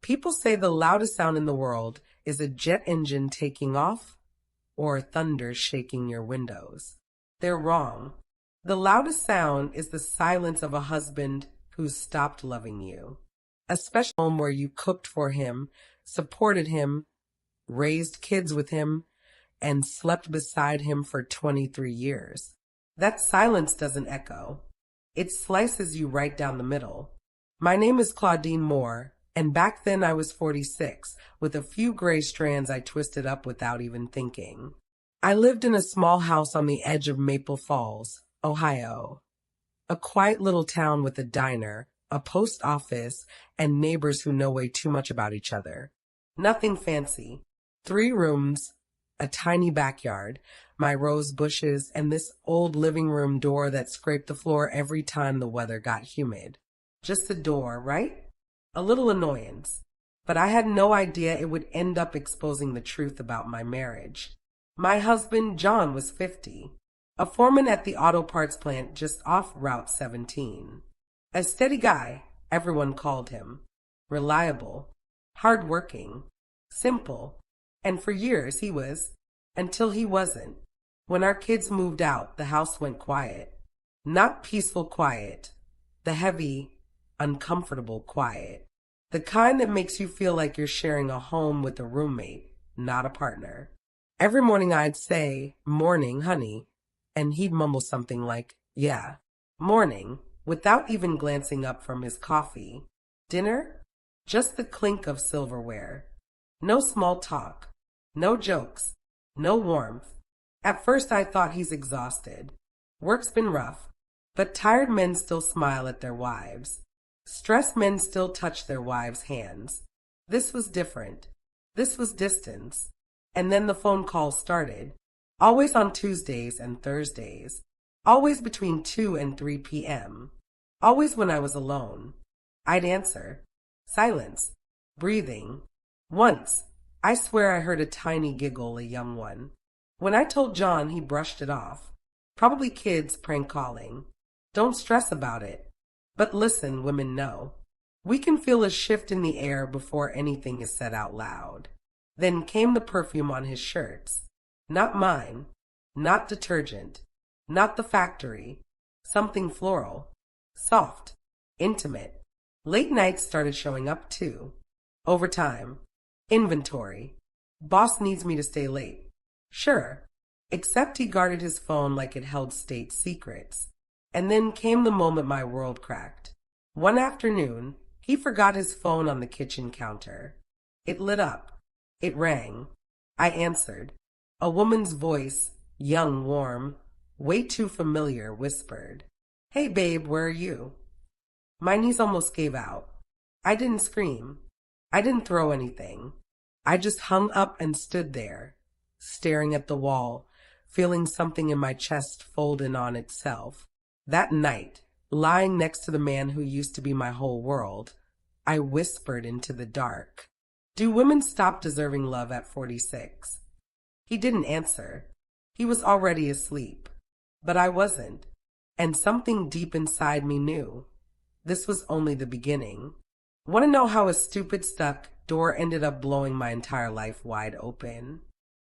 People say the loudest sound in the world is a jet engine taking off or thunder shaking your windows. They're wrong. The loudest sound is the silence of a husband who's stopped loving you. A special home where you cooked for him, supported him, raised kids with him, and slept beside him for 23 years. That silence doesn't echo. It slices you right down the middle. My name is Claudine Moore, and back then I was 46, with a few gray strands I twisted up without even thinking. I lived in a small house on the edge of Maple Falls, Ohio. A quiet little town with a diner, a post office, and neighbors who know way too much about each other. Nothing fancy. 3 rooms, a tiny backyard, my rose bushes, and this old living room door that scraped the floor every time the weather got humid. Just a door, right? A little annoyance. But I had no idea it would end up exposing the truth about my marriage. My husband, John, was 50, a foreman at the auto parts plant just off Route 17. A steady guy, everyone called him. Reliable, hardworking, simple, and for years he was, until he wasn't. When our kids moved out, the house went quiet. Not peaceful quiet, the heavy, uncomfortable quiet. The kind that makes you feel like you're sharing a home with a roommate, not a partner. Every morning I'd say, "Morning, honey," and he'd mumble something like, "Yeah, morning," without even glancing up from his coffee. Dinner? Just the clink of silverware. No small talk. No jokes. No warmth. At first I thought he's exhausted. Work's been rough, but tired men still smile at their wives. Stressed men still touch their wives' hands. This was different. This was distance. And then the phone calls started. Always on Tuesdays and Thursdays. Always between 2 and 3 p.m. Always when I was alone. I'd answer. Silence. Breathing. Once, I swear I heard a tiny giggle, a young one. When I told John, he brushed it off. Probably kids prank calling. Don't stress about it. But listen, women know. We can feel a shift in the air before anything is said out loud. Then came the perfume on his shirts. Not mine. Not detergent. Not the factory. Something floral. Soft. Intimate. Late nights started showing up too. Overtime. Inventory. Boss needs me to stay late. Sure. Except he guarded his phone like it held state secrets. And then came the moment my world cracked. One afternoon, he forgot his phone on the kitchen counter. It lit up. It rang. I answered. A woman's voice, young, warm, way too familiar, whispered, "Hey babe, where are you?" My knees almost gave out. I didn't scream. I didn't throw anything. I just hung up and stood there, staring at the wall, feeling something in my chest fold in on itself. That night, lying next to the man who used to be my whole world, I whispered into the dark, "Do women stop deserving love at 46? He didn't answer. He was already asleep. But I wasn't. And something deep inside me knew. This was only the beginning. Want to know how a stupid stuck door ended up blowing my entire life wide open?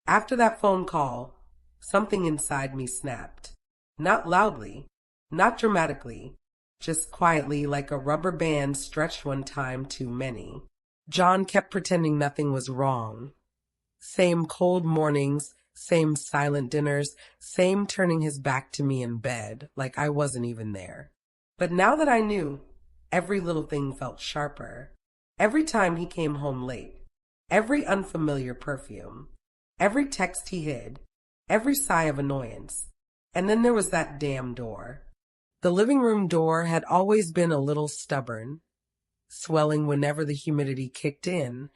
After that phone call, something inside me snapped. Not loudly, not dramatically, just quietly like a rubber band stretched one time too many. John kept pretending nothing was wrong. Same cold mornings, same silent dinners, same turning his back to me in bed like I wasn't even there. But now that I knew, every little thing felt sharper. Every time he came home late, every unfamiliar perfume, every text he hid, every sigh of annoyance. And then there was that damn door. The living room door had always been a little stubborn, swelling whenever the humidity kicked in,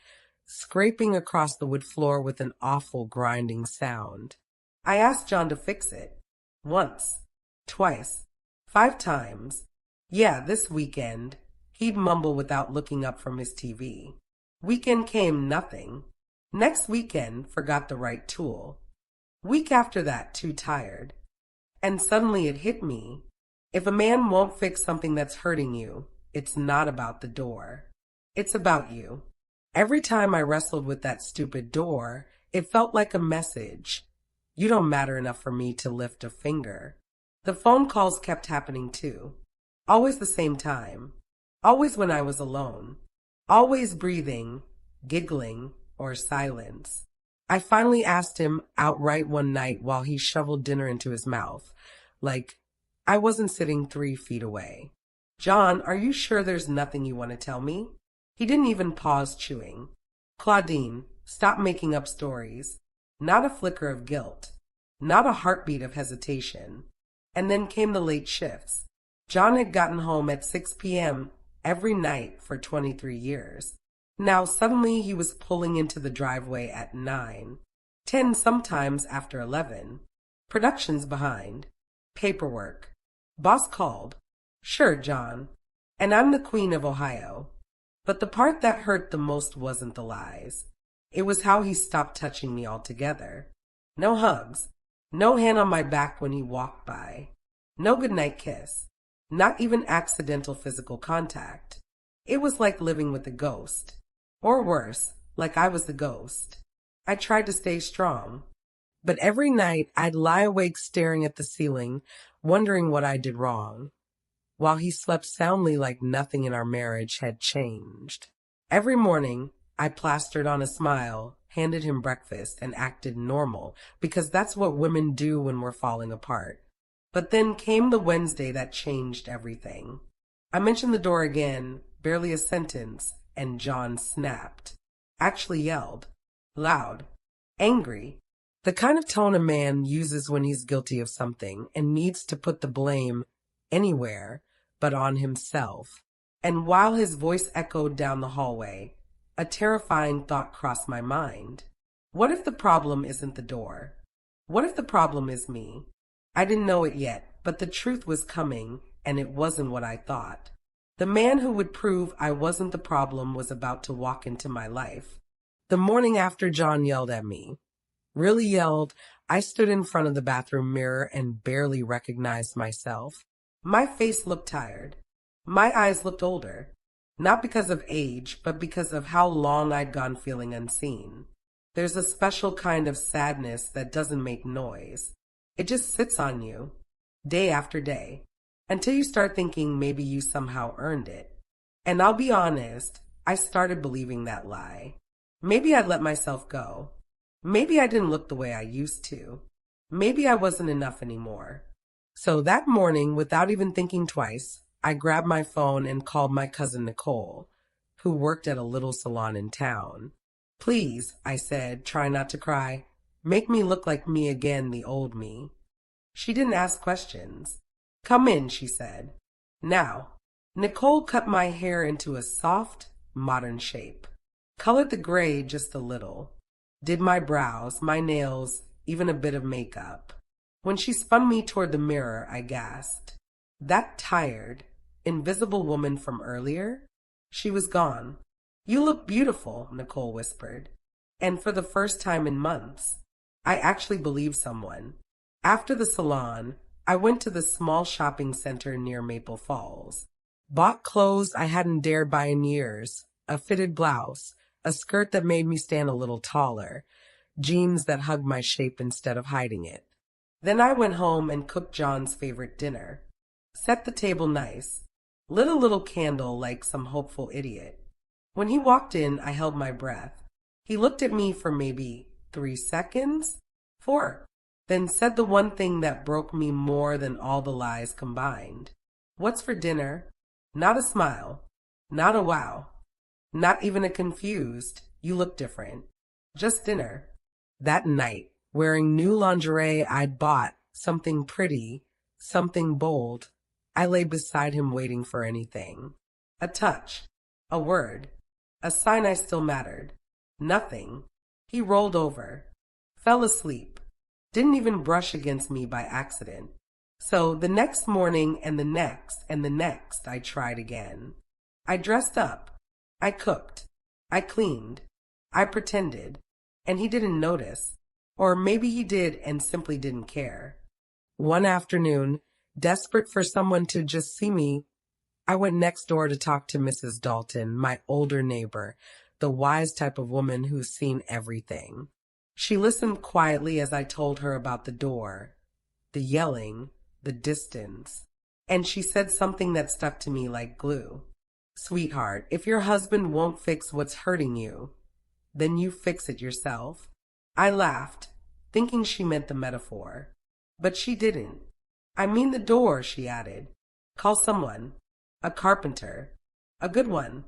scraping across the wood floor with an awful grinding sound. I asked John to fix it. Once, twice, 5 times. Yeah, this weekend, he'd mumble without looking up from his TV. Weekend came, nothing. Next weekend, forgot the right tool. Week after that, too tired. And suddenly it hit me. If a man won't fix something that's hurting you, it's not about the door. It's about you. Every time I wrestled with that stupid door, it felt like a message. You don't matter enough for me to lift a finger. The phone calls kept happening too. Always the same time. Always when I was alone. Always breathing, giggling, or silence. I finally asked him outright one night while he shoveled dinner into his mouth, like I wasn't sitting 3 feet away. John, are you sure there's nothing you want to tell me? He didn't even pause chewing. Claudine, stop making up stories. Not a flicker of guilt. Not a heartbeat of hesitation. And then came the late shifts. John had gotten home at 6 p.m. every night for 23 years. Now suddenly he was pulling into the driveway at 9, 10 sometimes after 11. Production's behind. Paperwork. Boss called. Sure, John. And I'm the Queen of Ohio. But the part that hurt the most wasn't the lies. It was how he stopped touching me altogether. No hugs. No hand on my back when he walked by. No goodnight kiss. Not even accidental physical contact. It was like living with a ghost. Or worse, like I was the ghost. I tried to stay strong. But every night I'd lie awake staring at the ceiling, wondering what I did wrong, while he slept soundly like nothing in our marriage had changed. Every morning, I plastered on a smile, handed him breakfast, and acted normal, because that's what women do when we're falling apart. But then came the Wednesday that changed everything. I mentioned the door again, barely a sentence, and John snapped. Actually yelled. Loud. Angry. The kind of tone a man uses when he's guilty of something and needs to put the blame anywhere but on himself. And while his voice echoed down the hallway, a terrifying thought crossed my mind. What if the problem isn't the door? What if the problem is me? I didn't know it yet, but the truth was coming, and it wasn't what I thought. The man who would prove I wasn't the problem was about to walk into my life. The morning after John yelled at me, really yelled, I stood in front of the bathroom mirror and barely recognized myself. My face looked tired. My eyes looked older. Not because of age, but because of how long I'd gone feeling unseen. There's a special kind of sadness that doesn't make noise. It just sits on you, day after day, until you start thinking maybe you somehow earned it. And I'll be honest, I started believing that lie. Maybe I'd let myself go. Maybe I didn't look the way I used to. Maybe I wasn't enough anymore. So that morning, without even thinking twice, I grabbed my phone and called my cousin Nicole, who worked at a little salon in town. Please, I said, trying not to cry, make me look like me again, the old me. She didn't ask questions. Come in, she said. Now, Nicole cut my hair into a soft, modern shape, colored the gray just a little, did my brows, my nails, even a bit of makeup. When she spun me toward the mirror, I gasped. That tired, invisible woman from earlier? She was gone. You look beautiful, Nicole whispered. And for the first time in months, I actually believed someone. After the salon, I went to the small shopping center near Maple Falls. Bought clothes I hadn't dared buy in years, a fitted blouse, a skirt that made me stand a little taller, jeans that hugged my shape instead of hiding it. Then I went home and cooked John's favorite dinner. Set the table nice. Lit a little candle like some hopeful idiot. When he walked in, I held my breath. He looked at me for maybe 3 seconds, 4, then said the one thing that broke me more than all the lies combined. What's for dinner? Not a smile. Not a wow. Not even a confused, you look different. Just dinner. That night, wearing new lingerie I'd bought, something pretty, something bold, I lay beside him waiting for anything. A touch. A word. A sign I still mattered. Nothing. He rolled over. Fell asleep. Didn't even brush against me by accident. So the next morning and the next and the next I tried again. I dressed up. I cooked. I cleaned. I pretended. And he didn't notice. Or maybe he did and simply didn't care. One afternoon, desperate for someone to just see me, I went next door to talk to Mrs. Dalton, my older neighbor, the wise type of woman who's seen everything. She listened quietly as I told her about the door, the yelling, the distance, and she said something that stuck to me like glue. Sweetheart, if your husband won't fix what's hurting you, then you fix it yourself. I laughed, thinking she meant the metaphor. But she didn't. I mean the door, she added. Call someone. A carpenter. A good one.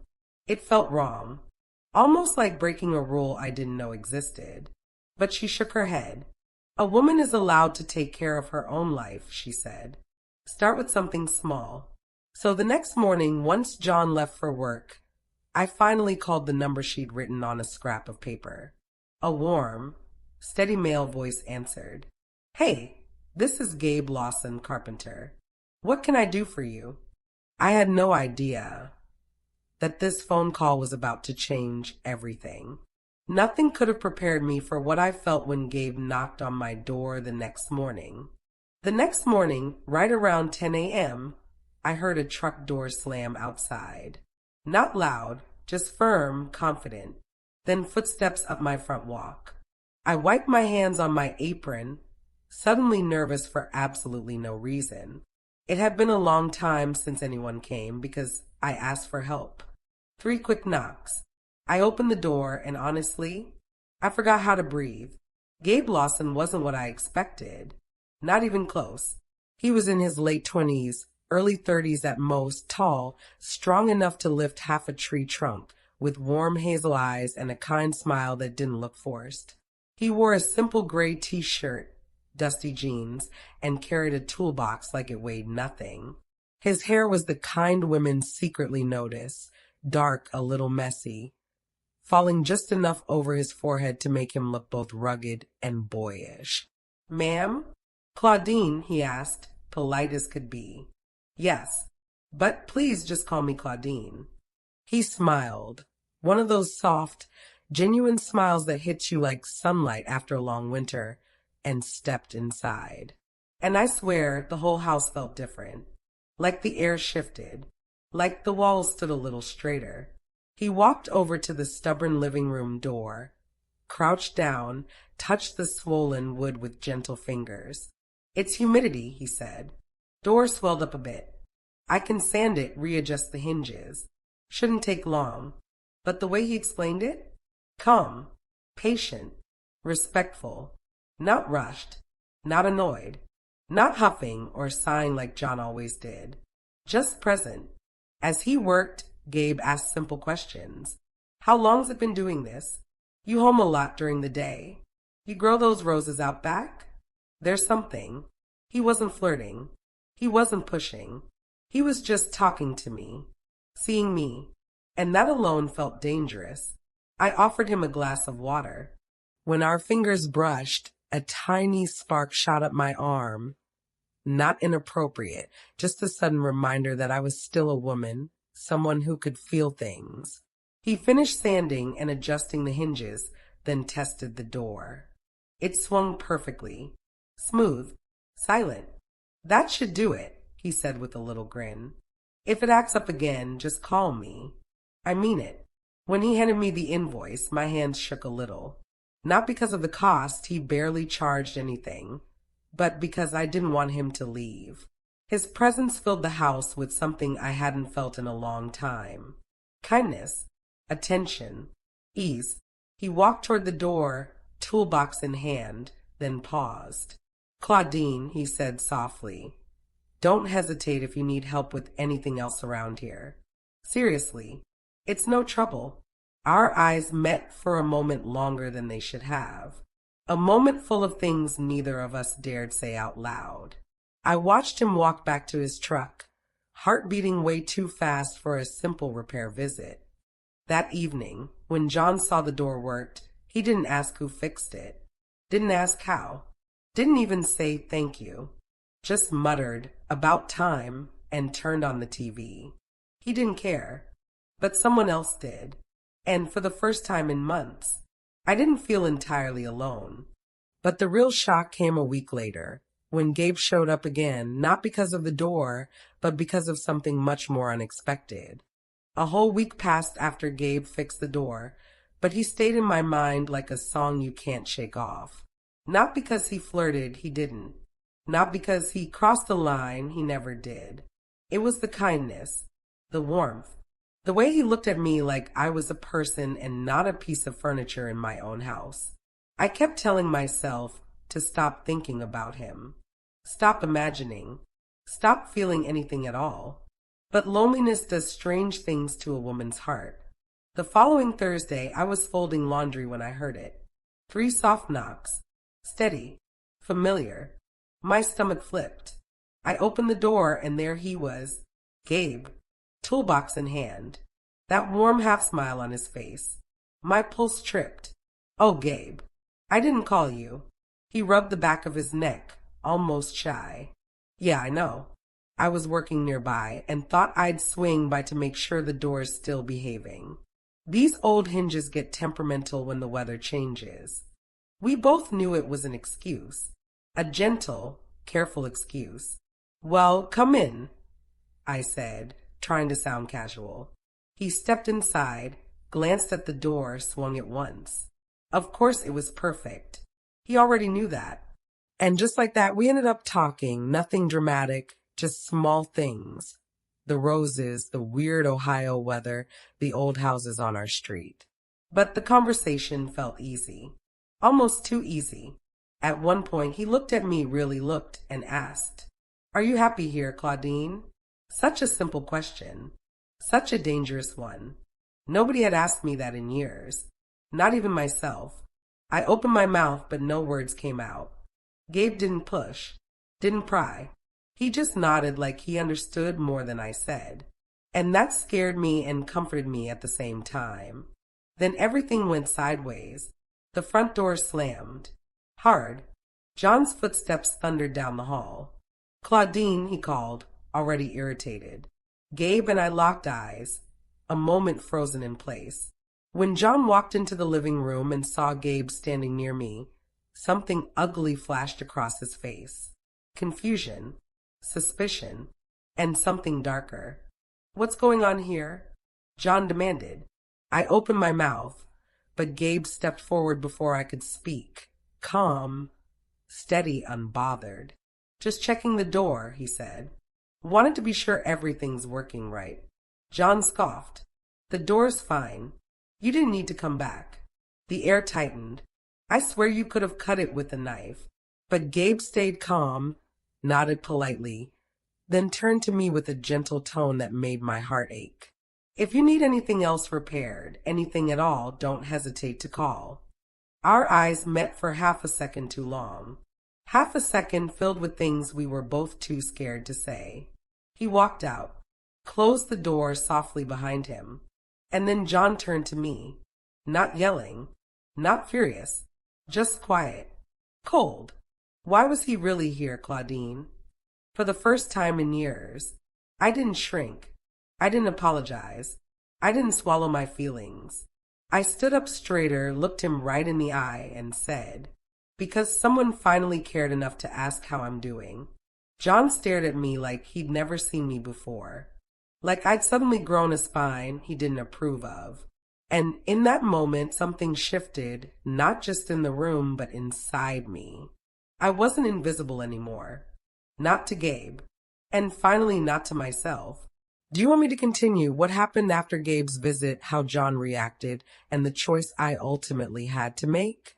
It felt wrong. Almost like breaking a rule I didn't know existed. But she shook her head. A woman is allowed to take care of her own life, she said. Start with something small. So the next morning, once John left for work, I finally called the number she'd written on a scrap of paper. A warm, steady male voice answered. Hey, this is Gabe Lawson, carpenter. What can I do for you? I had no idea that this phone call was about to change everything. Nothing could have prepared me for what I felt when Gabe knocked on my door the next morning. The next morning, right around 10 a.m., I heard a truck door slam outside. Not loud, just firm, confident. Then footsteps up my front walk. I wiped my hands on my apron, suddenly nervous for absolutely no reason. It had been a long time since anyone came because I asked for help. 3 quick knocks. I opened the door and honestly, I forgot how to breathe. Gabe Lawson wasn't what I expected. Not even close. He was in his late 20s, early 30s at most, tall, strong enough to lift half a tree trunk, with warm hazel eyes and a kind smile that didn't look forced. He wore a simple gray t-shirt, dusty jeans, and carried a toolbox like it weighed nothing. His hair was the kind women secretly notice, dark, a little messy, falling just enough over his forehead to make him look both rugged and boyish. Ma'am? Claudine, he asked, polite as could be. Yes, but please just call me Claudine. He smiled, one of those soft, genuine smiles that hits you like sunlight after a long winter, and stepped inside. And I swear the whole house felt different, like the air shifted, like the walls stood a little straighter. He walked over to the stubborn living room door, crouched down, touched the swollen wood with gentle fingers. It's humidity, he said. Door swelled up a bit. I can sand it, readjust the hinges. Shouldn't take long. But the way he explained it? Calm, patient, respectful, not rushed, not annoyed, not huffing or sighing like John always did. Just present. As he worked, Gabe asked simple questions. How long's it been doing this? You home a lot during the day. You grow those roses out back? There's something. He wasn't flirting. He wasn't pushing. He was just talking to me, seeing me, and that alone felt dangerous. I offered him a glass of water. When our fingers brushed, a tiny spark shot up my arm. Not inappropriate, just a sudden reminder that I was still a woman, someone who could feel things. He finished sanding and adjusting the hinges, then tested the door. It swung perfectly, smooth, silent. That should do it, he said with a little grin. If it acts up again, just call me. I mean it. When he handed me the invoice, my hands shook a little. Not because of the cost, he barely charged anything, but because I didn't want him to leave. His presence filled the house with something I hadn't felt in a long time. Kindness, attention, ease. He walked toward the door, toolbox in hand, then paused. Claudine, he said softly, don't hesitate if you need help with anything else around here. Seriously, it's no trouble. Our eyes met for a moment longer than they should have. A moment full of things neither of us dared say out loud. I watched him walk back to his truck, heart beating way too fast for a simple repair visit. That evening, when John saw the door worked, he didn't ask who fixed it, didn't ask how, didn't even say thank you, just muttered, about time, and turned on the TV. He didn't care, but someone else did, and for the first time in months, I didn't feel entirely alone. But the real shock came a week later, when Gabe showed up again, not because of the door, but because of something much more unexpected. A whole week passed after Gabe fixed the door, but he stayed in my mind like a song you can't shake off. Not because he flirted, he didn't. Not because he crossed the line, he never did. It was the kindness, the warmth, the way he looked at me like I was a person and not a piece of furniture in my own house. I kept telling myself to stop thinking about him, stop imagining, stop feeling anything at all. But loneliness does strange things to a woman's heart. The following Thursday, I was folding laundry when I heard it. 3 soft knocks. Steady. Familiar. My stomach flipped. I opened the door and there he was, Gabe, toolbox in hand. That warm half-smile on his face. My pulse tripped. Oh, Gabe. I didn't call you. He rubbed the back of his neck, almost shy. Yeah, I know. I was working nearby and thought I'd swing by to make sure the door's still behaving. These old hinges get temperamental when the weather changes. We both knew it was an excuse. A gentle, careful excuse. Well, come in, I said, trying to sound casual. He stepped inside, glanced at the door, swung it once. Of course it was perfect. He already knew that. And just like that, we ended up talking, nothing dramatic, just small things. The roses, the weird Ohio weather, the old houses on our street. But the conversation felt easy. Almost too easy. At one point, he looked at me, really looked, and asked, "Are you happy here, Claudine?" Such a simple question. Such a dangerous one. Nobody had asked me that in years. Not even myself. I opened my mouth, but no words came out. Gabe didn't push, didn't pry. He just nodded like he understood more than I said. And that scared me and comforted me at the same time. Then everything went sideways. The front door slammed. Hard. John's footsteps thundered down the hall. "Claudine," he called, already irritated. Gabe and I locked eyes, a moment frozen in place. When John walked into the living room and saw Gabe standing near me, something ugly flashed across his face. Confusion, suspicion, and something darker. "What's going on here?" John demanded. I opened my mouth, but Gabe stepped forward before I could speak. Calm, steady, unbothered. "Just checking the door," he said. "Wanted to be sure everything's working right." John scoffed. "The door's fine. You didn't need to come back." The air tightened. I swear you could have cut it with a knife. But Gabe stayed calm, nodded politely, then turned to me with a gentle tone that made my heart ache. "If you need anything else repaired, anything at all, don't hesitate to call." Our eyes met for half a second too long. Half a second filled with things we were both too scared to say. He walked out, closed the door softly behind him. And then John turned to me, not yelling, not furious, just quiet, cold. Why was he really here, Claudine? For the first time in years, I didn't shrink. I didn't apologize. I didn't swallow my feelings. I stood up straighter, looked him right in the eye, and said, "Because someone finally cared enough to ask how I'm doing." John stared at me like he'd never seen me before. Like I'd suddenly grown a spine he didn't approve of. And in that moment, something shifted, not just in the room, but inside me. I wasn't invisible anymore. Not to Gabe. And finally, not to myself. Do you want me to continue what happened after Gabe's visit, how John reacted, and the choice I ultimately had to make?